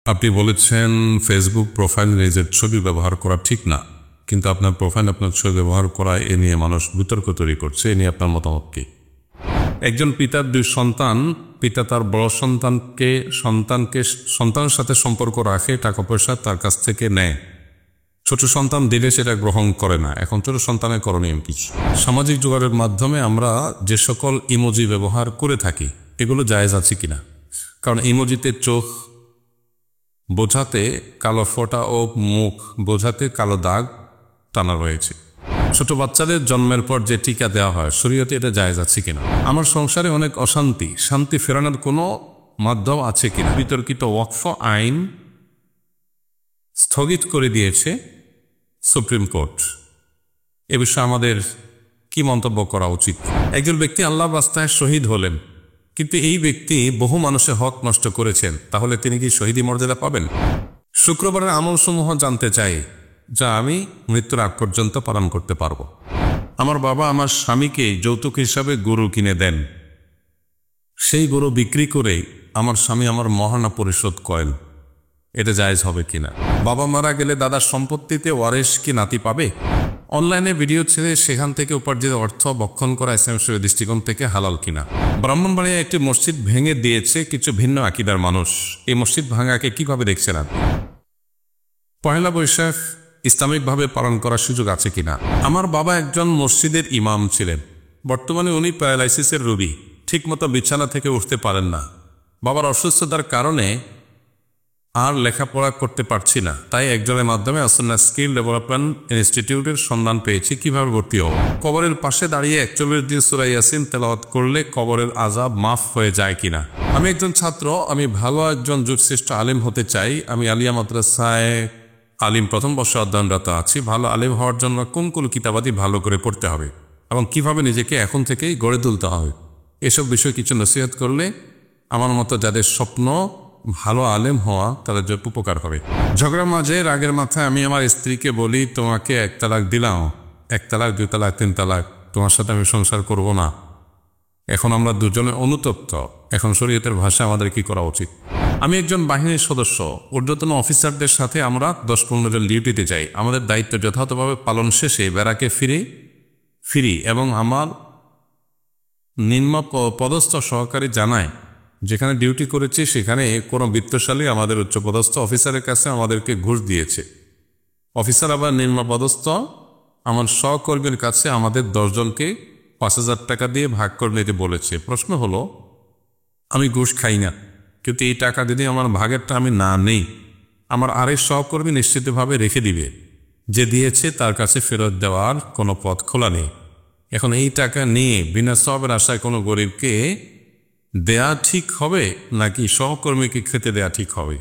আপনি বলেছেন Facebook profile নিজের ছবি ব্যবহার করা ঠিক না, কিন্তু আপনার প্রোফাইল আপনার ছবি ব্যবহার করা এ নিয়ে মানুষ বিতর্ক তৈরি করছে। এ নিয়ে আপনার মতামত কি? একজন পিতার দুই সন্তান, পিতা তার বড় সন্তানের সাথে সম্পর্ক রাখে, টাকা পয়সা তার কাছ থেকে নেয়। ছোট সন্তান দিলে সেটা গ্রহণ করে না। এখন ছোট সন্তানের করণীয় কি? সামাজিক যোগাযোগের মাধ্যমে আমরা যে সকল ইমোজি ব্যবহার করে থাকি এগুলো জায়েজ আছে কিনা? কারণ ইমোজিতে চোখ বোঝাতে কালো ফোঁটা ও মুখ বোঝাতে কালো দাগ টানা রয়েছে। ছোট বাচ্চাদের জন্মের পর যে টিকা দেওয়া হয়, শরীয়তে এটা জায়েজ আছে কিনা? আমার সংসারে অনেক অশান্তি, শান্তি ফেরানোর কোনো মাধ্যম আছে কিনা? বিতর্কিত ওয়াকফ আইন স্থগিত করে দিয়েছে সুপ্রিম কোর্ট। এ বিষয়ে আমাদের কি মন্তব্য করা উচিত? একজন ব্যক্তি আল্লাহর রাস্তায় শহীদ হলেন, কিন্তু এই ব্যক্তি বহু মানুষের হক নষ্ট করেছেন, তাহলে তিনি কি শহীদি মর্যাদা পাবেন? শুক্রবারের আমলসমূহ জানতে চাই যা আমি মৃত্যুর আগ পর্যন্ত পালন করতে পারব। আমার বাবা আমার স্বামীকে যৌতুক হিসাবে গরু কিনে দেন। সেই গরু বিক্রি করে আমার স্বামী আমার মহারণা পরিশোধ করেন। এটা জায়েজ হবে কিনা? বাবা মারা গেলে দাদার সম্পত্তিতে ওয়ারিশ কি নাতি পাবে? অনলাইনে ভিডিও ছেড়ে সেখান থেকে উপার্জিত অর্থ বক্ষণ করা ইসলামের দৃষ্টিকোণ থেকে হালাল কিনা? ব্রাহ্মণবাড়িয়ায় একটি মসজিদ ভেঙে দিয়েছে কিছু ভিন্ন আকীদার মানুষ। এই মসজিদ ভাঙাকে কিভাবে দেখছেন আপনি? পহেলা বৈশাখ ইসলামিকভাবে পালন করার সুযোগ আছে কিনা? আমার বাবা একজন মসজিদের ইমাম ছিলেন। বর্তমানে উনি প্যারালাইসিসের রোগী, ঠিকমতো বিছানা থেকে উঠতে পারেন না। বাবার অসুস্থতার কারণে আর লেখাপড়া করতে পারছি না, তাই একজনের মাধ্যমে আসন্না স্কিল ডেভেলপমেন্ট ইনস্টিটিউটের সন্ধান পেয়েছি। কিভাবে ভর্তি হব? কবরের পাশে দাঁড়িয়ে 41 দিন সূরা ইয়াসিন তেলাওয়াত করলে কবরের আযাব মাফ হয়ে যায় কিনা? আমি একজন ছাত্র, আমি ভালো একজন যুগশ্রেষ্ঠ আলিম হতে চাই। আমি আলিয়া মাদ্রাসায় আলিম প্রথম বর্ষ অধ্যয়নরত আছি। ভালো আলিম হওয়ার জন্য কোন কোন কিতাবাদি ভালো করে পড়তে হবে এবং কিভাবে নিজেকে এখন থেকেই গড়ে তুলতে হবে, এসব বিষয়ে কিছু নসিহত করলে আমার মতো যাদের স্বপ্ন ভালো আলেম হওয়া তাদের জন্য উপকার হবে। ঝগড়া মাঝে রাগের মাথায় আমি আমার স্ত্রীকে বলি, তোমাকে 1 তালাক দিলাম, 1 তালাক 2 তালাক 3 তালাক, তোমার সাথে আমি সংসার করব না। এখন আমরা দুজনে অনুতপ্ত। এখন শরীয়তের ভাষায় আমাদের কি করা উচিত? আমি একজন বাহিনীর সদস্য, ঊর্ধ্বতন অফিসারদের সাথে আমরা 10-15 জন ডিউটিতে যাই। আমাদের দায়িত্ব যথাযথভাবে পালন শেষে ব্যারাকে ফিরি এবং আমার নিম্ন পদস্থ সহকারী জানায় যেখানে ডিউটি করেছি সেখানে কোনো বিত্তশালী আমাদের উচ্চপদস্থ অফিসারের কাছে আমাদেরকে ঘুষ দিয়েছে। অফিসার আবার নিম্নপদস্থ আমার সহকর্মীর কাছে আমাদের 10 জনকে 5,000 টাকা দিয়ে ভাগ করে নিতে বলেছে। প্রশ্ন হলো, আমি ঘুষ খাই না, কিন্তু এই টাকা যদি আমার ভাগেরটা আমি না নেই, আমার আরেক সহকর্মী নিশ্চিতভাবে রেখে দিবে। যে দিয়েছে তার কাছে ফেরত দেওয়ার কোনো পথ খোলা নেই। এখন এই টাকা নিয়ে বিনা সওয়াবের আশায় কোনো গরিবকে দেয়া ঠিক হবে নাকি সহকর্মীকে খেতে দেয়া ঠিক হবে?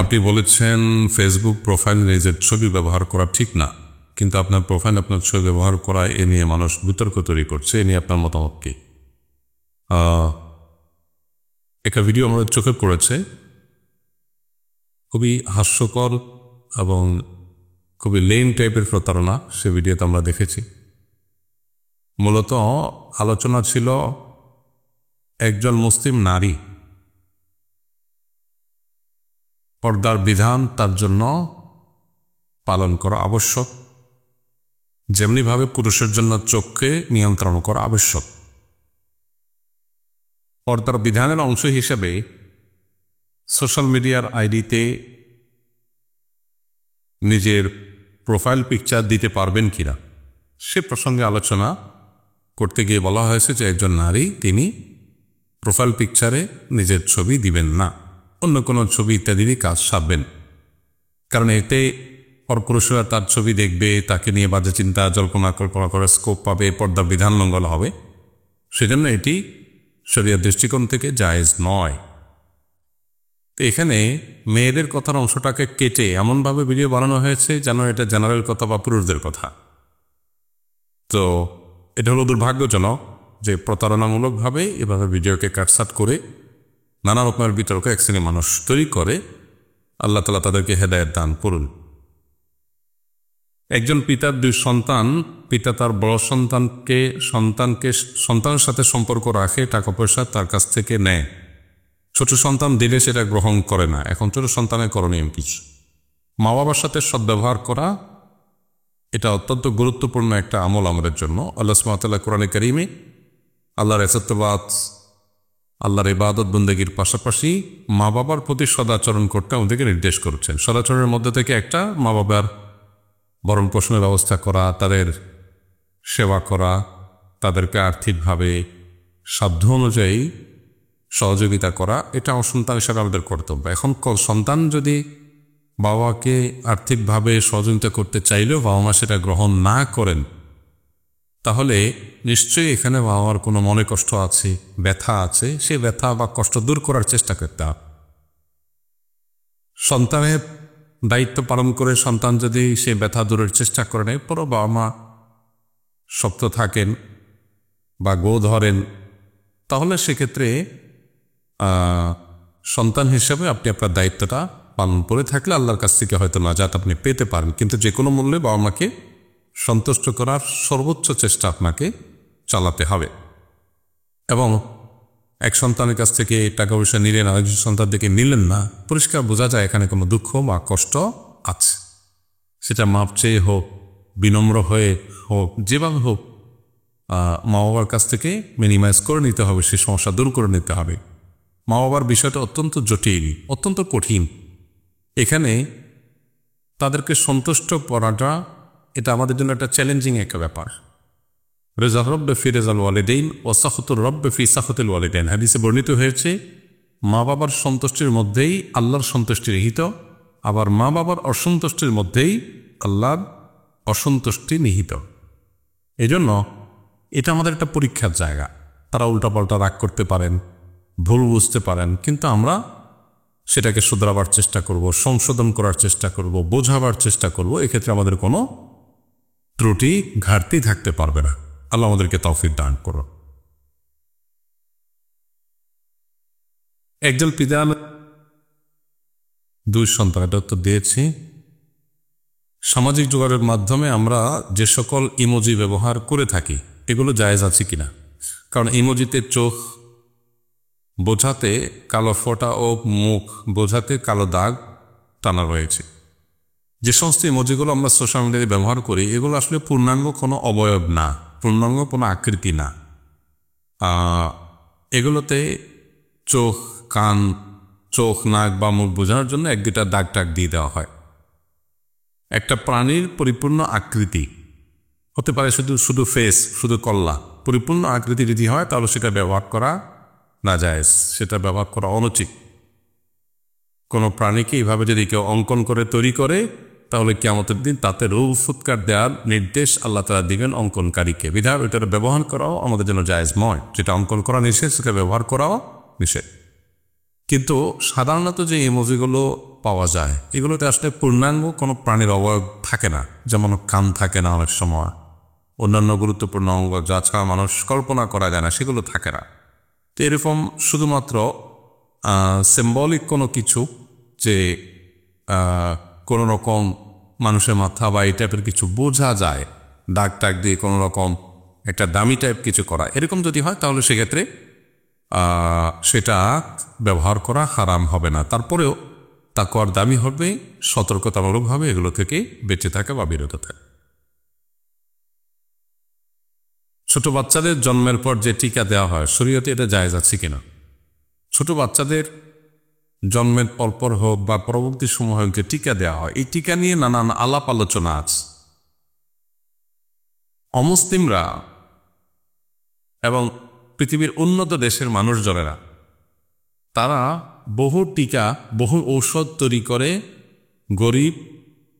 আপনি বলেছেন ফেসবুক প্রোফাইল নিজের ছবি ব্যবহার করা ঠিক না, কিন্তু আপনার প্রোফাইল আপনার ছবি ব্যবহার করা এ নিয়ে মানুষ বিতর্ক তৈরি করছে। এ নিয়ে আপনার মতামত কি? একটা ভিডিও আমাদের চোখে পড়েছে, খুবই হাস্যকর এবং খুবই লেম টাইপের প্রতারণা। সে ভিডিওতে আমরা দেখেছি। মূলত আলোচনা ছিল একজন মুসলিম নারী পর্দার বিধান তার জন্য পালন করা আবশ্যক, যেমনিভাবে পুরুষের জন্য চোখকে নিয়ন্ত্রণ করা আবশ্যক। পর্দার বিধানের অংশ হিসেবে সোশ্যাল মিডিয়ার আইডিতে নিজের প্রোফাইল পিকচার দিতে পারবেন কিনা সে প্রসঙ্গে আলোচনা করতে গিয়ে বলা হয়েছে যে একজন নারী তিনি প্রোফাইল পিকচারে নিজের ছবি দিবেন না, অন্য কোনো ছবি ইত্যাদি কাজ সারবেন। কারণ এতে পরপুরুষরা তার ছবি দেখবে, তাকে নিয়ে বাজে চিন্তা জল্পনা কল্পনা করার স্কোপ পাবে, পর্দা বিধান লঙ্ঘন হবে। সেজন্য এটি শরীয়ত দৃষ্টিকোণ থেকে জায়েজ নয়। তো এখানে মেয়েদের কথার অংশটাকে কেটে এমনভাবে ভিডিও বানানো হয়েছে যেন এটা জেনারেল কথা বা পুরুষদের কথা। তো এটা হলো দুর্ভাগ্যজনক যে প্রতারণামূলকভাবে এভাবে ভিডিওকে কাটছাট করে নানা রকমের বিতর্ক এক শ্রেণীর মানুষ তৈরি করে। আল্লাহ তাআলা তাদেরকে হেদায়েত দান করুন। একজন পিতার 2 সন্তান, পিতা তার বড় সন্তানের সাথে সম্পর্ক রাখে, টাকা পয়সা তার কাছ থেকে নেয়। ছোট সন্তান দিলে সেটা গ্রহণ করে না। এখন ছোট সন্তানের করণীয় কিছু, মা বাবার সাথে সদ্ব্যবহার করা, এটা অত্যন্ত গুরুত্বপূর্ণ একটা আমল আমাদের জন্য। আল্লাহ সুবহানাহু ওয়া তাআলা কোরআনে কারীমে আল্লাহর এসত্যবাদ, আল্লাহর ইবাদত বন্দেগীর পাশাপাশি মা বাবার প্রতি সদাচরণ করতে আমাদেরকে নির্দেশ করেছেন। সদাচরণের মধ্যে থেকে একটা মা বাবার ভরণ পোষণের ব্যবস্থা করা, তাদের সেবা করা, তাদেরকে আর্থিকভাবে সাধ্য অনুযায়ী সহযোগিতা করা, এটা আমার সন্তান হিসাবে আমাদের কর্তব্য। এখন সন্তান যদি বাবাকে আর্থিকভাবে সহযোগিতা করতে চাইলেও বাবা মা সেটা গ্রহণ না করেন, তাহলে নিশ্চয়ই এখানে বাবা মার কোনো মনে কষ্ট আছে, ব্যথা আছে। সে ব্যথা বা কষ্ট দূর করার চেষ্টা করতে হবে। সন্তানের দায়িত্ব পালন করে সন্তান যদি সে ব্যথা দূরের চেষ্টা করে নেয়, পরও বাবা মা শক্ত থাকেন বা গো ধরেন, তাহলে সেক্ষেত্রে সন্তান হিসেবে আপনি আপনার দায়িত্বটা পালন করে থাকলে আল্লাহর কাছ থেকে হয়তো নাজাত আপনি পেতে পারেন। কিন্তু যে কোনো মূল্যে বাবা মাকে সন্তুষ্ট করার সর্বোচ্চ চেষ্টা আপনাকে চালাতে হবে। এবং এক সন্তানের কাছ থেকে টাকা পয়সা নিলেন, আরেকজন সন্তান থেকে নিলেন না, পরিষ্কার বোঝা যায় এখানে কোনো দুঃখ বা কষ্ট আছে। সেটা মাপ চেয়ে হোক, বিনম্র হয়ে হোক, যেভাবে হোক মা বাবার কাছ থেকে মিনিমাইজ করে নিতে হবে, সে সমস্যা দূর করে নিতে হবে। মা বাবার বিষয়টা অত্যন্ত জটিল, অত্যন্ত কঠিন। এখানে তাদেরকে সন্তুষ্ট করাটা এটা আমাদের জন্য একটা চ্যালেঞ্জিং একটা ব্যাপার। রেজা রব্বে ফি রেজাল ওয়ালিদাইন ও সাখতুর রব্বে ফি সাখতুল ওয়ালিদাইন, হাদিসে বর্ণিত হয়েছে মা বাবার সন্তুষ্টির মধ্যেই আল্লাহর সন্তুষ্টি নিহিত, আবার মা বাবার অসন্তুষ্টির মধ্যেই আল্লাহর অসন্তুষ্টি নিহিত। এজন্য এটা আমাদের একটা পরীক্ষার জায়গা। তারা উল্টাপাল্টা রাগ করতে পারেন, ভুল বুঝতে পারেন, কিন্তু আমরা সেটাকে শুধরাবার চেষ্টা করব, সংশোধন করার চেষ্টা করব, বোঝাবার চেষ্টা করব। এক্ষেত্রে আমাদের কোনো ত্রুটি ঘাটতি থাকতে পারবে না। আল্লাহ আমাদেরকে তৌফিক দান করুন। একজন পিতা দুই সন্তান, এটা তো দিয়েছি। সামাজিক যোগাযোগের মাধ্যমে আমরা যে সকল ইমোজি ব্যবহার করে থাকি, এগুলো জায়েজ আছে কিনা? কারণ ইমোজিতে চোখ বোঝাতে কালো ফোঁটা ও মুখ বোঝাতে কালো দাগ টানা রয়েছে। যে সমস্ত ইমোজিগুলো আমরা সোশ্যাল মিডিয়ায় ব্যবহার করি, এগুলো আসলে পূর্ণাঙ্গ কোনো অবয়ব না, পূর্ণাঙ্গ কোনো আকৃতি না। এগুলোতে চোখ, কান, চোখ, নাক বা মুখ বোঝানোর জন্য এক দুটা দাগ টাগ দিয়ে দেওয়া হয়। একটা প্রাণীর পরিপূর্ণ আকৃতি হতে পারে শুধু ফেস, শুধু কল্লা, পরিপূর্ণ আকৃতি যদি হয় তাহলে সেটা ব্যবহার করা নাজায়েজ, সেটা ব্যবহার করা অনুচিত। কোনো প্রাণীকে এইভাবে যদি কেউ অঙ্কন করে তৈরি করে, তাহলে কিয়ামতের দিন তাতে রূপ ফুৎকার দেওয়ার নির্দেশ আল্লাহ তাআলা দিবেন অঙ্কনকারীকে। বিধায় ওইটা ব্যবহার করাও আমাদের জন্য জায়েজ নয়। যেটা অঙ্কন করা নিষেধ সেটা ব্যবহার করাও নিষেধ। কিন্তু সাধারণত যে ইমোজিগুলো পাওয়া যায়, এগুলোতে আসলে পূর্ণাঙ্গ কোনো প্রাণীর অবয়ব থাকে না। যেমন কান থাকে না অনেক সময়, অন্যান্য গুরুত্বপূর্ণ অঙ্গ যা ছাড়া মানুষ কল্পনা করা যায় না, সেগুলো থাকে না। তো এরকম শুধুমাত্র সিম্বলিক কোনো কিছু, যে কোনো রকম মানুষের মাথা বা এই টাইপের কিছু বোঝা যায়, দাগ টাগ দিয়ে কোনো রকম একটা দামি টাইপ কিছু করা, এরকম যদি হয় তাহলে সেক্ষেত্রে সেটা ব্যবহার করা হারাম হবে না। তারপরেও তাকওয়ার দামি হবে, সতর্কতামূলকভাবে এগুলো থেকে বেঁচে থাকা বা বিরত থাকা। ছোট বাচ্চাদের জন্মের পর যে টিকা দেওয়া হয়, শরীয়তে এটা জায়েজ আছে কিনা? ছোট বাচ্চাদের জন্মের পরপর হোক বা পরবর্তী সময় হোক যে টিকা দেওয়া হয়, এই টিকা নিয়ে নানান আলাপ আলোচনা আছে। অমুসলিমরা এবং পৃথিবীর উন্নত দেশের মানুষজনেরা তারা বহু টিকা, বহু ঔষধ তৈরি করে গরিব,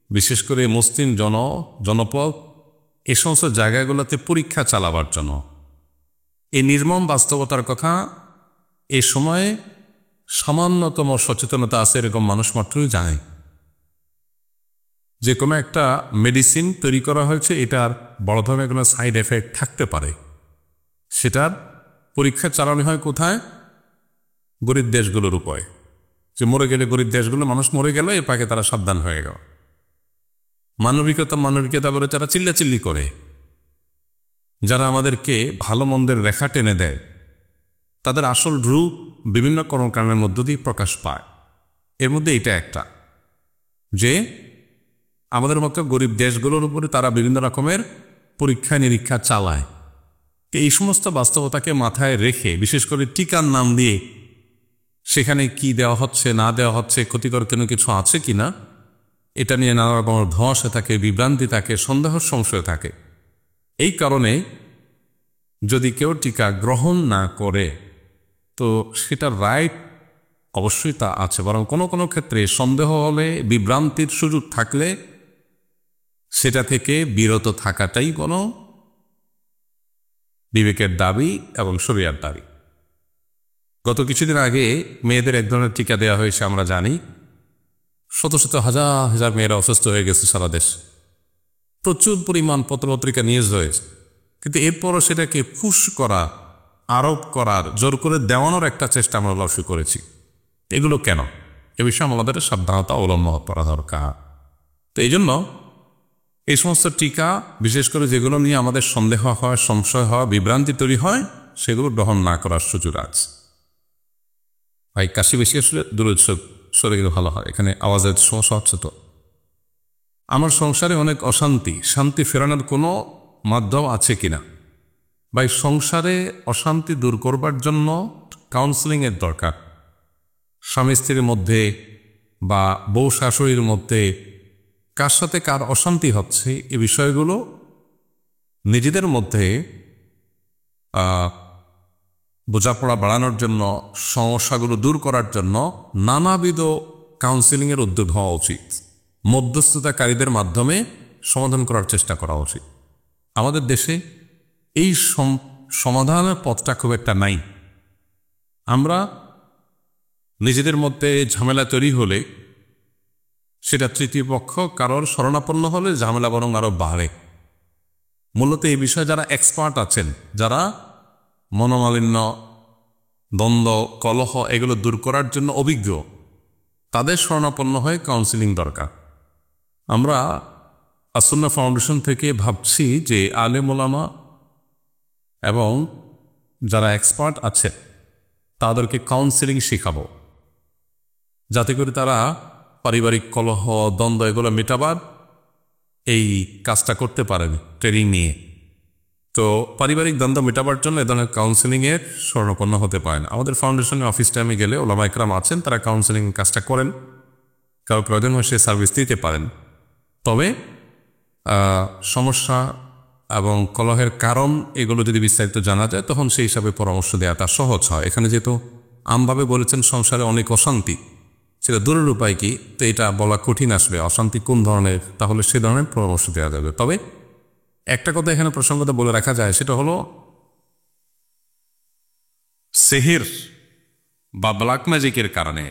বিশেষ করে মুসলিম জনপদ এ সমস্ত জায়গাগুলোতে পরীক্ষা চালাবার জন্য। এই নির্মম বাস্তবতার কথা এ সময়ে সামান্যতম সচেতনতা আছে এরকম মানুষ মাত্রই জানে। যে কোনো একটা মেডিসিন তৈরি করা হয়েছে, এটার বড় ধরনের কোনো সাইড এফেক্ট থাকতে পারে, সেটার পরীক্ষা চালানো হয় কোথায়? গরিব দেশগুলোর উপরে। যে মরে গেলে গরিব দেশগুলো, মানুষ মরে গেল, এ পাকে তারা সাবধান হয়ে গেল। মানবিকতা বলে তারা চিল্লাচিল্লি করে। যারা আমাদেরকে ভালো মন্দের রেখা টেনে দেয়, তাদের আসল রূপ বিভিন্ন কর্মকাণ্ডের মধ্য দিয়ে প্রকাশ পায়। এর মধ্যে এটা একটা, যে আমাদের মতো গরিব দেশগুলোর উপরে তারা বিভিন্ন রকমের পরীক্ষা নিরীক্ষা চালায়। এই সমস্ত বাস্তবতাকে মাথায় রেখে, বিশেষ করে টিকার নাম দিয়ে সেখানে কি দেওয়া হচ্ছে না দেওয়া হচ্ছে, ক্ষতিকর কোনো কিছু আছে কিনা, এটা নিয়ে নানা রকমের ধোঁয়াশা থাকে, বিভ্রান্তি থাকে, সন্দেহ সংশয় থাকে। এই কারণে যদি কেউ টিকা গ্রহণ না করে তো সেটা রাইট অবশ্যই তা আছে, বরং কোনো কোনো ক্ষেত্রে সন্দেহ হলে, বিভ্রান্তির সুযোগ থাকলে সেটা থেকে বিরত থাকাটাই কোনো বিবেকের দাবি এবং শরিয়ার দাবি। গত কিছুদিন আগে মেয়েদের এক ধরনের টিকা দেওয়া হয়েছে, আমরা জানি শত শত হাজার হাজার মেয়েরা অসুস্থ হয়ে গেছে সারা দেশ, প্রচুর পরিমাণ পত্রপত্রিকা নিউজ হয়েছে, কিন্তু এরপরও সেটাকে পুশ করা, আরোপ করার, জোর করে দেওয়ানোর একটা চেষ্টা আমরা লক্ষ্য করেছি। এগুলো কেন? এ বিষয়ে আমাদের সাবধানতা অবলম্বন করা দরকার। তো এই জন্য এই সমস্ত টিকা, বিশেষ করে যেগুলো নিয়ে আমাদের সন্দেহ হয়, সংশয় হয়, বিভ্রান্তি তৈরি হয়, সেগুলো গ্রহণ না করার সুযোগ আছে। ভাই কাশি বেশি আসলে দূরে সরে গেলে ভালো হয়, এখানে আওয়াজের সমস্যা হচ্ছে। তো আমার সংসারে অনেক অশান্তি, শান্তি ফেরানোর কোনো মাধ্যম আছে কিনা? ভাই, সংসারে অশান্তি দূর করবার জন্য কাউন্সেলিংয়ের দরকার। স্বামী স্ত্রীর মধ্যে বা বউ শাশুড়ির মধ্যে কার সাথে কার অশান্তি হচ্ছে, এই বিষয়গুলো নিজেদের মধ্যে বোঝাপড়া বাড়ানোর জন্য, সমস্যাগুলো দূর করার জন্য নানাবিধ কাউন্সেলিংয়ের উদ্যোগ হওয়া উচিত। মধ্যস্থতাকারীদের মাধ্যমে সমাধান করার চেষ্টা করা উচিত। আমাদের দেশে এই সমাধানের পথটা খুব একটা নাই। আমরা নিজেদের মধ্যে ঝামেলা তৈরি হলে, সেটা তৃতীয় পক্ষ কারোর শরণাপন্ন হলে ঝামেলা বরং আরো বাড়ে। মূলত এই বিষয়ে যারা এক্সপার্ট আছেন, যারা মনোমালিন্য, দ্বন্দ্ব, কলহ এগুলো দূর করার জন্য অভিজ্ঞ, তাদের শরণাপন্ন হয়ে কাউন্সেলিং দরকার। আমরা আসুন্নাহ ফাউন্ডেশন থেকে ভাবছি যে আলেম ওলামা এবং যারা এক্সপার্ট আছে তাদেরকে কাউন্সেলিং শেখাবো, যাতে করে তারা পারিবারিক কলহ, দ্বন্দ্ব এগুলো মেটাবার এই কাজটা করতে পারেন ট্রেনিং নিয়ে। তো পারিবারিক দ্বন্দ্ব মেটাবার জন্য এ ধরনের কাউন্সেলিংয়ের শরণাপন্ন হতে পারেন। আমাদের ফাউন্ডেশনের অফিস টাইমে গেলে ওলামা ইকরাম আছেন, তারা কাউন্সেলিং কাজটা করেন। কারো প্রয়োজন হয় সে সার্ভিস দিতে পারেন। তবে সমস্যা এবং কলহের কারণ এগুলো যদি বিস্তারিত জানা যায়, তখন সেই হিসাবে পরামর্শ দেওয়াটা সহজ হয়। এখানে যেহেতু আমভাবে বলেছেন সংসারে অনেক অশান্তি, সেটা দূরের উপায় কি, তো এটা বলা কঠিন আসবে অশান্তি কোন ধরনের, তাহলে সে ধরনের পরামর্শ দেওয়া যাবে। তবে একটা কথা এখানে প্রসঙ্গত বলে রাখা যায়, সেটা হলো সেহের বা ব্ল্যাক ম্যাজিকের কারণে,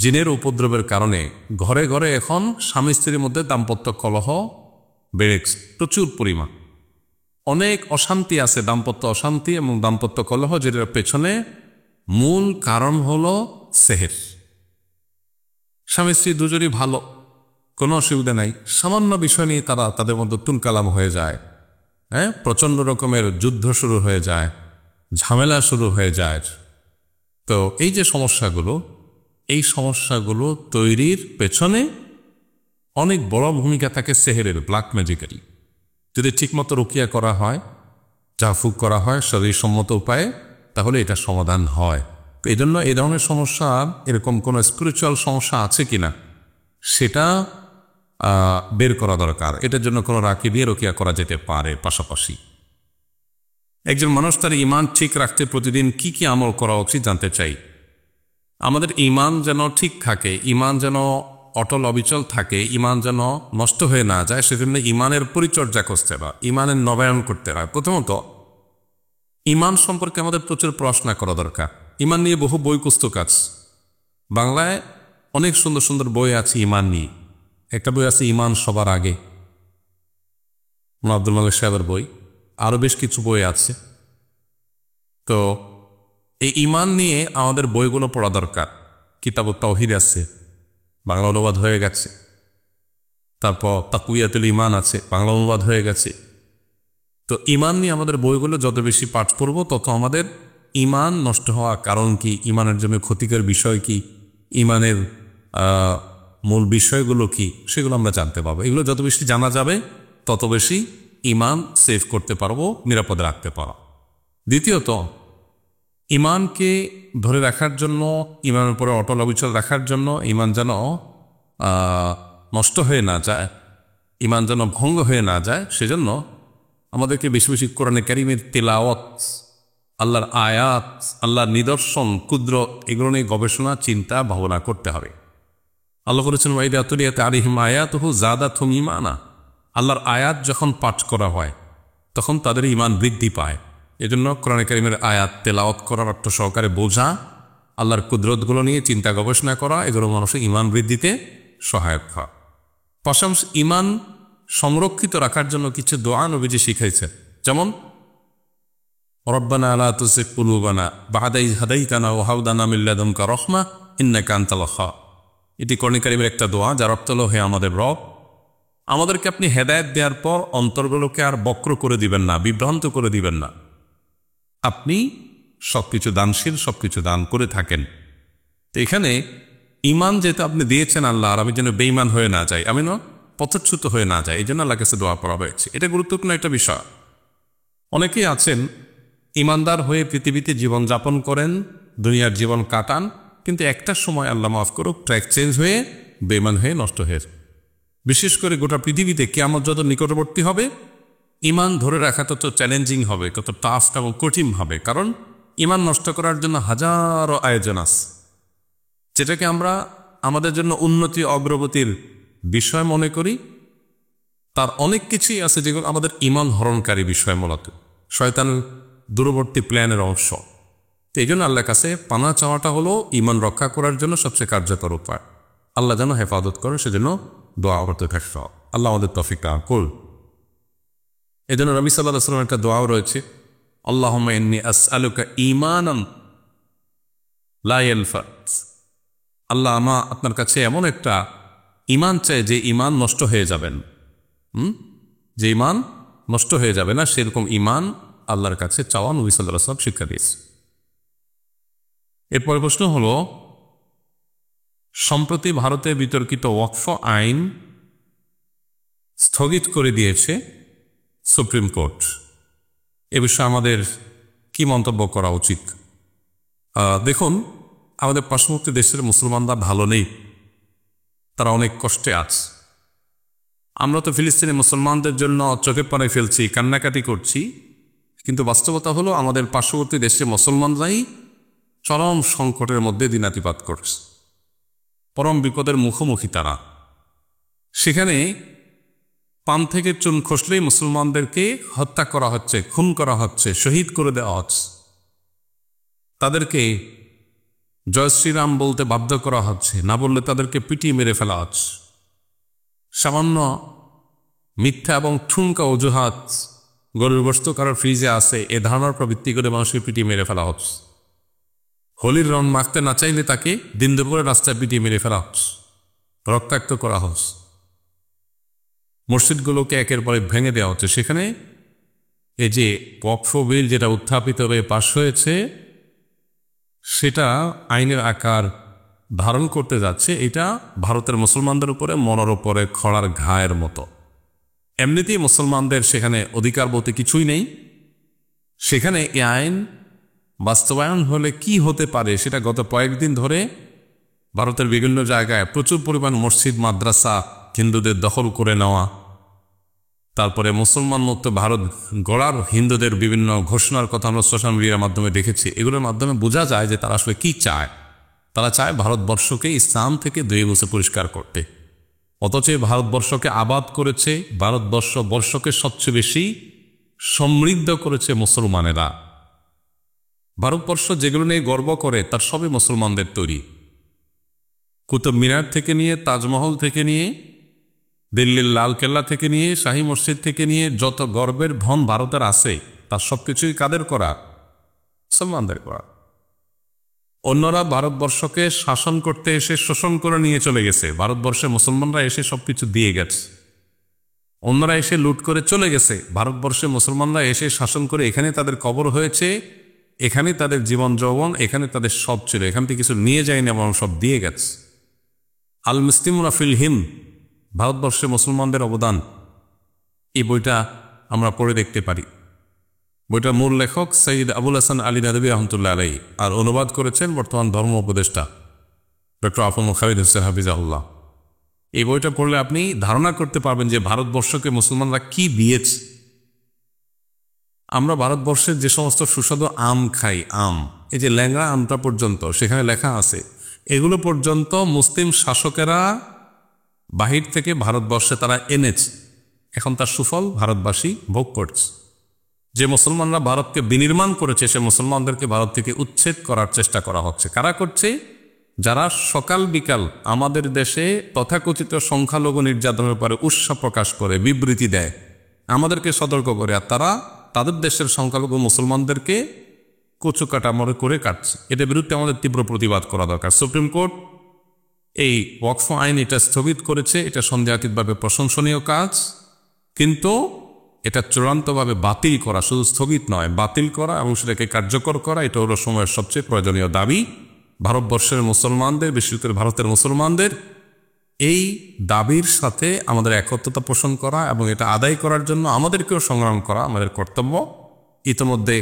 জিনের উপদ্রবের কারণে ঘরে ঘরে এখন স্বামী স্ত্রীর মধ্যে দাম্পত্য কলহ বেড়েছে প্রচুর পরিমাণ। অনেক অশান্তি আছে, দাম্পত্য অশান্তি এবং দাম্পত্য কলহ, যেটার পেছনে মূল কারণ হলো সেহের। স্বামী স্ত্রী দুজনই ভালো, কোনো অসুবিধা নাই, সামান্য বিষয় নিয়ে তারা তাদের মধ্যে তুলকালাম হয়ে যায়, প্রচণ্ড রকমের যুদ্ধ শুরু হয়ে যায়, ঝামেলা শুরু হয়ে যায়। তো এই যে সমস্যাগুলো, এই সমস্যাগুলো তৈরির পেছনে অনেক বড় ভূমিকা থাকে সেহেরের, ব্ল্যাক ম্যাজিকেরই। যদি ঠিকমতো রুকিয়া করা হয়, জাফুক করা হয় শরীর সম্মত উপায়ে, তাহলে এটা সমাধান হয়। তো এই জন্য এই ধরনের সমস্যা, এরকম কোনো স্পিরিচুয়াল সমস্যা আছে কিনা সেটা বের করা দরকার। এটার জন্য কোনো রাখি দিয়ে রুকিয়া করা যেতে পারে। পাশাপাশি একজন মানুষ তার ঈমান ঠিক রাখতে প্রতিদিন কি কি আমল করা উচিত জানতে চাই। আমাদের ঈমান যেন ঠিক থাকে, ঈমান যেন অটল অবিচল থাকে, ঈমান যেন নষ্ট হয়ে না যায়, সেজন্য ঈমানের পরিচর্যা করতে হয়, ঈমানের নবায়ন করতে হয়। প্রথমত ঈমান সম্পর্কে আমাদের প্রচুর পড়াশোনা করা দরকার। ঈমান নিয়ে বহু বই পুস্তক আছে, বাংলায় অনেক সুন্দর সুন্দর বই আছে ঈমান নিয়ে। একটা বই আছে ঈমান সবার আগে, আব্দুল মালিক সাহেবের বই, আরো বেশ কিছু বই আছে। তো এই ঈমান নিয়ে আমাদের বইগুলো পড়া দরকার। কিতাবুত তাওহীদ আছে, বাংলা অনুবাদ হয়ে গেছে। তারপর তাকওয়াতুল ঈমান আছে, বাংলা অনুবাদ হয়ে গেছে। তো ইমান নিয়ে আমাদের বইগুলো যত বেশি পাঠ করব তত আমাদের ইমান নষ্ট হওয়া কারণ কি, ইমানের জন্য ক্ষতিকর বিষয় কি, ইমানের মূল বিষয়গুলো কি, সেগুলো আমরা জানতে পারবো। এগুলো যত বেশি জানা যাবে তত বেশি ইমান সেভ করতে পারবো, নিরাপদে রাখতে পারবো। দ্বিতীয়ত, ইমানকে ধরে রাখার জন্য, ইমানের উপরে অটল অবিচল রাখার জন্য, ইমান যেন নষ্ট হয়ে না যায়, ইমান যেন ভঙ্গ হয়ে না যায়, সেজন্য আমাদেরকে বেশি বেশি কোরআনে কারীমের তেলাওয়াত, আল্লাহর আয়াত, আল্লাহর নিদর্শন, কুদরত, এগুলো নিয়ে গবেষণা, চিন্তা, ভাবনা করতে হবে। আল্লাহ বলেছেন ওয়াইদা তুলিয়াত আলাইহিম আয়াতুহু যাদাতহুম ঈমানা। আল্লাহর আয়াত যখন পাঠ করা হয় তখন তাদের ঈমান বৃদ্ধি পায়। এজন্য কোরআনে কারীমের আয়াত তেলাওয়াত করার অর্থ সহকারে বোঝা, আল্লাহর কুদরতগুলো নিয়ে চিন্তা গবেষণা করা, এগুলো মানুষের ঈমান বৃদ্ধিতে সহায়ক হয়। পাশাপাশি ঈমান সংরক্ষিত রাখার জন্য কিছু দোয়া নবীজি শিখাইছেন, যেমন রব্বানা লা তুযিগ কুলুবানা বা'দা ইয হাদাইতানা ওয়া হাব লানা মিন লাদুনকা রাহমা ইন্নাকা আনতাল ওয়াহ্হাব। এটি কোরআন কারীমের একটা দোয়া, যার অর্থ হলো, হে আমাদের রব, আমাদেরকে আপনি হেদায়েত দেওয়ার পর অন্তরগুলোকে আর বক্র করে দিবেন না, বিভ্রান্ত করে দিবেন না। আপনি সবকিছু দানশীল, সবকিছু দান করে থাকেন। তো এখানে ঈমান যেটা আপনি দিয়েছেন আল্লাহ, আর আমি যেন বেঈমান হয়ে না যাই, আমি না পথচ্যুত হয়ে না যায়, এই জন্য আল্লাহর কাছে দোয়া করা হয়েছে। এটা গুরুত্বপূর্ণ একটা বিষয়। অনেকেই আছেন ঈমানদার হয়ে পৃথিবীতে জীবনযাপন করেন, দুনিয়ার জীবন কাটান, কিন্তু একটা সময় আল্লাহ মাফ করুক ট্র্যাক চেঞ্জ হয়ে বেঈমান হয়ে নষ্ট হয়ে, বিশেষ করে গোটা পৃথিবীতে কিয়ামত যত নিকটবর্তী হবে, ঈমান ধরে রাখা তত চ্যালেঞ্জিং হবে, কত টাফ এবং কঠিন হবে। কারণ ঈমান নষ্ট করার জন্য হাজারো আয়োজন আছে, যেটাকে আমরা আমাদের জন্য উন্নতি অগ্রগতির বিষয় মনে করি। তার অনেক কিছুই আছে যেগুলো আমাদের ঈমান হরণকারী বিষয়, মূলত শয়তান দূরবর্তী প্ল্যানের অংশ। তো এই জন্য আল্লাহর কাছে পানা চাওয়াটা হলো ঈমান রক্ষা করার জন্য সবচেয়ে কার্যকর উপায়। আল্লাহ যেন হেফাজত করে, সেজন্য দোয়া করতে থাকতে হবে। আল্লাহ আমাদের তৌফিক দান করুন। এই জন্য নবী সাল্লাল্লাহু আলাইহি ওয়াসাল্লামের একটা দোয়াও রয়েছে, আল্লাহুম্মা ইন্নী আসআলুকা ঈমানান লা ইয়ানফাদ। আল্লাহ, আমা আপনার কাছে এমন একটা ঈমান চাই যে ঈমান নষ্ট হয়ে যাবেন, যে ঈমান নষ্ট হয়ে যাবে না, সেরকম ঈমান আল্লাহর কাছে চাওয়া নবী সাল্লাল্লাহু আলাইহি ওয়াসাল্লাম শিক্ষা দিয়েছে। এরপরে প্রশ্ন হলো, সম্প্রতি ভারতে বিতর্কিত ওয়াকফ আইন স্থগিত করে দিয়েছে সুপ্রিম কোর্ট। এ বিষয়ে আমাদের কি মন্তব্য করা উচিত? দেখুন, আমাদের পার্শ্ববর্তী দেশের মুসলমানরা ভালো নেই, তারা অনেক কষ্টে আছে। আমরা তো ফিলিস্তিনি মুসলমানদের জন্য চোখের পানি ফেলছি, কান্নাকাটি করছি, কিন্তু বাস্তবতা হলো আমাদের পার্শ্ববর্তী দেশের মুসলমানরাই চরম সংকটের মধ্যে দিনাতিপাত করছে, পরম বিপদের মুখোমুখি তারা। সেখানে পান থেকে চুন খসলেই মুসলমানদেরকে হত্যা করা হচ্ছে, খুন করা হচ্ছে, শহীদ করে দেওয়া হচ্ছে, তাদেরকে জয় শ্রীরাম বলতে বাধ্য করা হচ্ছে, না বললে তাদেরকে পিটিয়ে মেরে ফেলা হচ্ছে। সামান্য মিথ্যা এবং ঠুনকা অজুহাত, গরুর গোশত কারোর ফ্রিজে আছে, এ ধারণার উপর ভিত্তি করে মানুষকে পিটিয়ে মেরে ফেলা হচ্ছে। হোলির রং মাখতে না চাইলে তাকে দিন দুপুরে রাস্তায় পিটিয়ে মেরে ফেলা হচ্ছে, রক্তাক্ত করা হচ্ছে। মসজিদগুলোকে একের পরে ভেঙে দেওয়া হচ্ছে। সেখানে এই যে ওয়াকফ বিল যেটা উত্থাপিত হয়ে পাশ হয়েছে, সেটা আইনের আকার ধারণ করতে যাচ্ছে। এটা ভারতের মুসলমানদের উপরে মনের উপরে খড়ার ঘায়ের মতো। এমনিতেই মুসলমানদের সেখানে অধিকার বলতে কিছুই নেই। সেখানে এই আইন বাস্তবায়ন হলে কি হতে পারে, সেটা গত কয়েকদিন ধরে ভারতের বিভিন্ন জায়গায় প্রচুর পরিমাণ মসজিদ মাদ্রাসা হিন্দুদের দখল করে নেওয়া, তারপরে মুসলমান মুক্ত ভারত গড়ার হিন্দুদের বিভিন্ন ঘোষণার কথা আমরা সোশ্যাল মিডিয়ার মাধ্যমে দেখেছি। এগুলোর মাধ্যমে বোঝা যায় যে তারা আসলে কি চায়। তারা চায় ভারতবর্ষকে ইসলাম থেকে ধুয়ে মুছে পরিষ্কার করতে। অথচ ভারতবর্ষকে আবাদ করেছে, ভারতবর্ষকে সবচেয়ে বেশি সমৃদ্ধ করেছে মুসলমানেরা। ভারতবর্ষ যেগুলো নিয়ে গর্ব করে তার সবই মুসলমানদের তৈরি। কুতুব মিনার থেকে নিয়ে, তাজমহল থেকে নিয়ে, দিল্লির লালকেল্লা থেকে নিয়ে, শাহী মসজিদ থেকে নিয়ে যত গর্বের ধন ভারতের আছে, তার সবকিছুই কাদের করা? মুসলমানদের করা। অন্যরা ভারতবর্ষকে শাসন করতে এসে শোষণ করে নিয়ে চলে গেছে, ভারতবর্ষে মুসলমানরা এসে সবকিছু দিয়ে গেছে। অন্যরা এসে লুট করে চলে গেছে, ভারতবর্ষে মুসলমানরা এসে শাসন করে এখানে তাদের কবর হয়েছে, এখানে তাদের জীবন যৌবন, এখানে তাদের সব ছিল, এখান থেকে কিছু নিয়ে যায়নি এবং সব দিয়ে গেছে। আল মুসলিমুনা ফিল হিন্দ, ভারতবর্ষে মুসলমানদের অবদান, এই বইটা আমরা পড়ে দেখতে পারি। বইটার মূল লেখক সৈয়দ আবুল হাসান আলী নাদভী রহমতুল্লাহ আলাইহি, আর অনুবাদ করেছেন বর্তমান ধর্ম উপদেষ্টা ডক্টর আফম খালিদ হোসেন হাফিজাহুল্লাহ। এই বইটা পড়লে আপনি ধারণা করতে পারবেন যে ভারতবর্ষকে মুসলমানরা কি দিয়েছে। আমরা ভারতবর্ষের যে সমস্ত সুস্বাদু আম খাই, আম, এই যে ল্যাংড়া আমটা পর্যন্ত সেখানে লেখা আছে, এগুলো পর্যন্ত মুসলিম শাসকেরা বাহির থেকে ভারতবর্ষে তারা এনেছে, এখন তার সুফল ভারতবাসী ভোগ করছে। যে মুসলমানরা ভারতকে বিনির্মাণ করেছে সে মুসলমানদেরকে ভারত থেকে উচ্ছেদ করার চেষ্টা করা হচ্ছে। কারা করছে? যারা সকাল বিকাল আমাদের দেশে তথাকথিত সংখ্যালঘু নির্যাতনের উপরে উৎসাহ প্রকাশ করে, বিবৃতি দেয়, আমাদেরকে সতর্ক করে, আর তারা তাদের দেশের সংখ্যালঘু মুসলমানদেরকে কচু কাটামরে করে কাটছে। এটার বিরুদ্ধে আমাদের তীব্র প্রতিবাদ করা দরকার। সুপ্রিম কোর্ট এই ওয়াকফ আইন এটা স্থগিত করেছে, এটা সন্দেহাতীতভাবে প্রশংসনীয় কাজ, কিন্তু এটা চূড়ান্তভাবে বাতিল করা, শুধু স্থগিত নয়, বাতিল করা এবং সেটাকে কার্যকর করা, এটা হলো সময়ের সবচেয়ে প্রয়োজনীয় দাবি। ভারতবর্ষের মুসলমানদের, বিশেষ করে ভারতের মুসলমানদের এই দাবির সাথে আমাদের একত্রতা পোষণ করা এবং এটা আদায় করার জন্য আমাদেরকেও সংগ্রাম করা আমাদের কর্তব্য। ইতিমধ্যে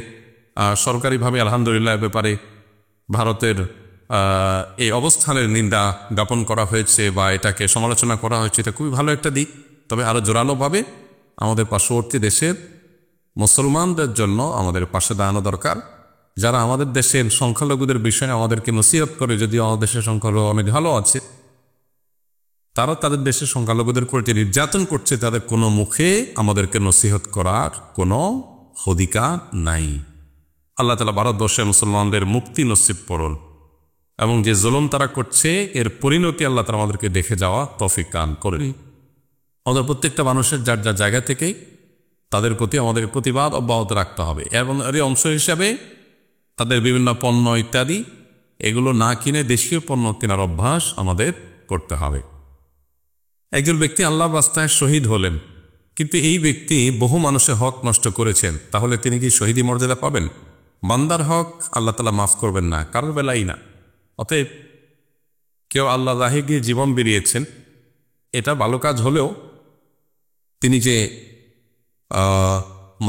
সরকারিভাবে আলহামদুলিল্লাহ ব্যাপারে ভারতের এই অবস্থানের নিন্দা জ্ঞাপন করা হয়েছে বা এটাকে সমালোচনা করা হয়েছে, এটা খুবই ভালো একটা দিক। তবে আরও জোরালোভাবে আমাদের পার্শ্ববর্তী দেশের মুসলমানদের জন্য আমাদের পাশে দাঁড়ানো দরকার। যারা আমাদের দেশের সংখ্যালঘুদের বিষয়ে আমাদেরকে নসিহত করে, যদিও আমাদের দেশের সংখ্যালঘু অনেক ভালো আছে, তারা তাদের দেশের সংখ্যালঘুদের উপর যে নির্যাতন করছে তাদের কোনো মুখে আমাদেরকে নসিহত করার কোনো অধিকার নাই। আল্লাহ তাআলা ভারতবর্ষের মুসলমানদের মুক্তি নসিব করুন এবং যে জুলুম তারা করছে এর পরিণতি আল্লাহ তাআলা আমাদেরকে দেখে যাওয়া তৌফিক দান করেন। আমাদের প্রত্যেকটা মানুষের যার যার জায়গা থেকেই তাদের প্রতি আমাদের প্রতিবাদ অব্যাহত রাখতে হবে এবং এর অংশ হিসাবে তাদের বিভিন্ন পণ্য ইত্যাদি এগুলো না কিনে দেশীয় পণ্য কেনার অভ্যাস আমাদের করতে হবে। একজন ব্যক্তি আল্লাহর রাস্তায় শহীদ হলেন, কিন্তু এই ব্যক্তি বহু মানুষের হক নষ্ট করেছেন, তাহলে তিনি কি শহীদি মর্যাদা পাবেন? বান্দার হক আল্লাহ তাআলা মাফ করবেন না, কারোর বেলাই না। অতএব কেউ আল্লাহ রাহে গিয়ে জীবন বেরিয়েছেন, এটা ভালো কাজ হলেও তিনি যে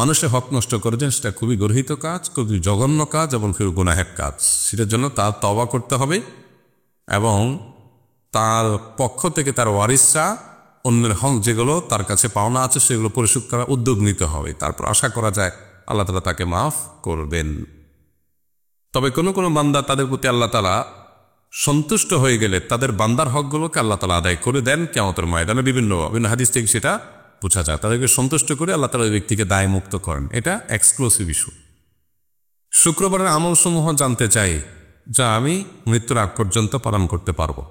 মানুষের হক নষ্ট করেছেন সেটা খুবই গর্হিত কাজ, খুবই জঘন্য কাজ এবং খুবই গুনাহের কাজ। সেটার জন্য তার তওবা করতে হবে এবং তার পক্ষ থেকে তার ওয়ারিসরা অন্যের হক যেগুলো তার কাছে পাওনা আছে সেগুলো পরিশোধ করার উদ্যোগ নিতে হবে। তারপর আশা করা যায় আল্লাহ তাআলা তাকে মাফ করবেন। তবে কোনো কোনো বান্দা, তাদের প্রতি আল্লাহ তাআলা সন্তুষ্ট হয়ে গেলে তাদের বান্দার হকগুলোকে আল্লাহ তাআলা আদায় করে দেন কিয়ামতের ময়দানে। বিভিন্ন হাদিস থেকে সেটা বোঝা যায়। তাদেরকে সন্তুষ্ট করে আল্লাহ তাআলা ওই ব্যক্তিকে দায় মুক্ত করেন। এটা এক্সক্লুসিভ ইস্যু। শুক্রবারের আমলসমূহ জানতে চাই যা আমি মৃত্যুর আগ পর্যন্ত পালন করতে পারবো।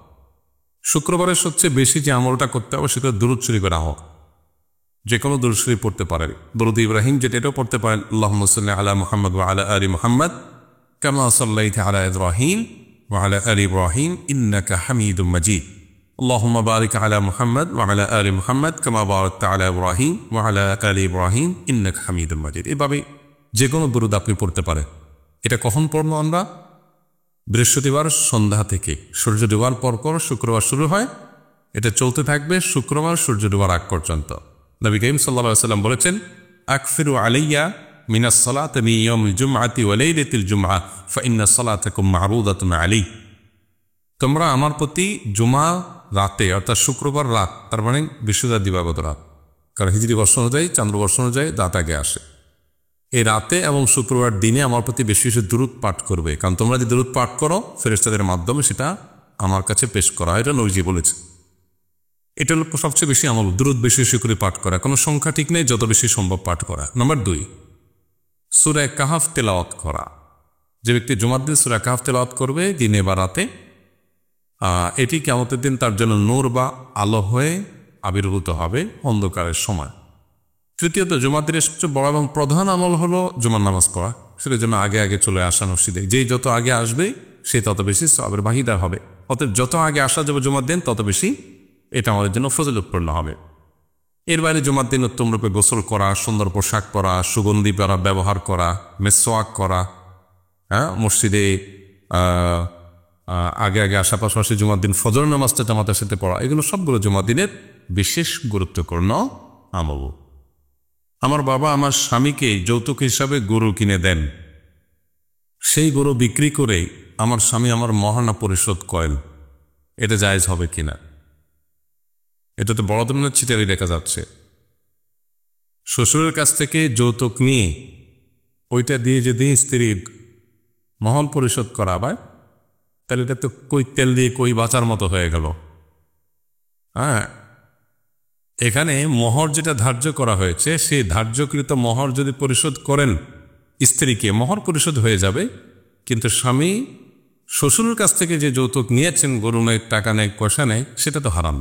শুক্রবারের সবচেয়ে বেশি যে আমলটা করতে হবে সেটা দুরূদ শরীফ করা হোক, যে কোনো দুরূদ শরীফ পড়তে পারেন। দরুদ ইব্রাহিম যেটা, এটাও পড়তে পারেন। আল্লাহুম্মা সাল্লি আলা মুহাম্মদ ওয়া আলা আলি মুহাম্মদ কামা সাল্লাইতা আলা ইব্রাহিম ওয়া আলা আলি ইব্রাহিম ইন্নাকা হামিদুম মাজিদ। আল্লাহুম্মা বারিক আলা মুহাম্মদ ওয়া আলা আলি মুহাম্মদ কামা বারাকতা আলা ইব্রাহিম ওয়া আলা আলি ইব্রাহিম ইন্নাকা হামিদুম মাজিদ। এভাবে যে কোনো দুরূদ আপনি পড়তে পারেন। এটা কখন পড়বো আমরা? বৃহস্পতিবার সন্ধ্যা থেকে সূর্য ডোবার পরপর শুক্রবার শুরু হয়, এটা চলতে থাকবে শুক্রবার সূর্য ডোবার আগ পর্যন্ত। নবী করিম সাল্লাল্লাহু আলাইহি ওয়াসাল্লাম বলেছেন, আকফিরু আলাইয়া মিনাস সালাতি মিন ইয়াউমিল জুমআতি ওয়া লাইলাতিল জুমআ ফা ইন্না সালাতাকুম মা'রুদাতুন আলাইহি। তোমরা আমার প্রতি জুমা রাতে অর্থাৎ শুক্রবার রাত, তার মানে বৃহস্পতিবার দিবাগত রাত, কারণ হিজরি বর্ষ অনুযায়ী চন্দ্র বর্ষ অনুযায়ী রাত আগে আসে, এই রাতে এবং শুক্রবার দিনে আমার প্রতি বেশি বেশি দুরূদ পাঠ করবে, কারণ তোমরা যে দুরূদ পাঠ করো ফেরেশতাদের মাধ্যমে সেটা আমার কাছে পেশ করা হয়। এটা নবীজি বলেছে। এটা হলো সবচেয়ে বেশি আমল, দুরূদ বেশি বেশি করে পাঠ করা। কোনো সংখ্যা ঠিক নেই, যত বেশি সম্ভব পাঠ করা। নম্বর 2, সূরা কাহফ তেলাওয়াত করা। যে ব্যক্তি জুমার দিন সূরা কাহফ তেলাওয়াত করবে দিনে বা রাতে, এটি কিয়ামতের দিন তার জন্য নূর বা আলো হয়ে আবির্ভূত হবে অন্ধকারের সময়। তৃতীয়ত, জুমার দিনের সবচেয়ে বড় এবং প্রধান আমল হলো জুমার নামাজ পড়া। সেটার জন্য আগে আগে চলে আসা মসজিদে। যেই যত আগে আসবে সে তত বেশি সওয়াবের ভাগীদার হবে। অতএব যত আগে আসা যাবে জুমার দিন তত বেশি এটা আমাদের জন্য ফজিলতপূর্ণ হবে। এর বাইরে জুমার দিন উত্তম রূপে গোসল করা, সুন্দর পোশাক পরা, সুগন্ধি পরা ব্যবহার করা, মেসওয়াক করা, হ্যাঁ, মসজিদে আগে আগে আসা, পাশাপাশি জুমার দিন ফজর নামাজটা জামাতের সাথে পড়া, এগুলো সবগুলো জুমার দিনের বিশেষ গুরুত্বপূর্ণ আমল। আমার বাবা আমার স্বামীকে যৌতুক হিসাবে গরু কিনে দেন, সেই গরু বিক্রি করে আমার স্বামী আমার মহারণা পরিশোধ করেন, এটা জায়েজ হবে কিনা? এটা তো বড় ধরনের ছিটারি দেখা যাচ্ছে। শ্বশুরের কাছ থেকে যৌতুক নিয়ে ওইটা দিয়ে যদি স্ত্রীর মহল পরিশোধ করা হয়, তাহলে এটা তো কই তেল দিয়ে কই বাঁচার মতো হয়ে গেল। হ্যাঁ, এখানে মোহর যেটা ধার্য করা হয়েছে, সেই ধার্যকৃত মোহর যদি পরিশোধ করেন স্ত্রীকে, মোহর পরিশোধ হয়ে যাবে। কিন্তু স্বামী শ্বশুরের কাছ থেকে যে যৌতুক নিয়েছেন, গরু নেই, টাকা নেই, পয়সা নেই, সেটা তো হারাম।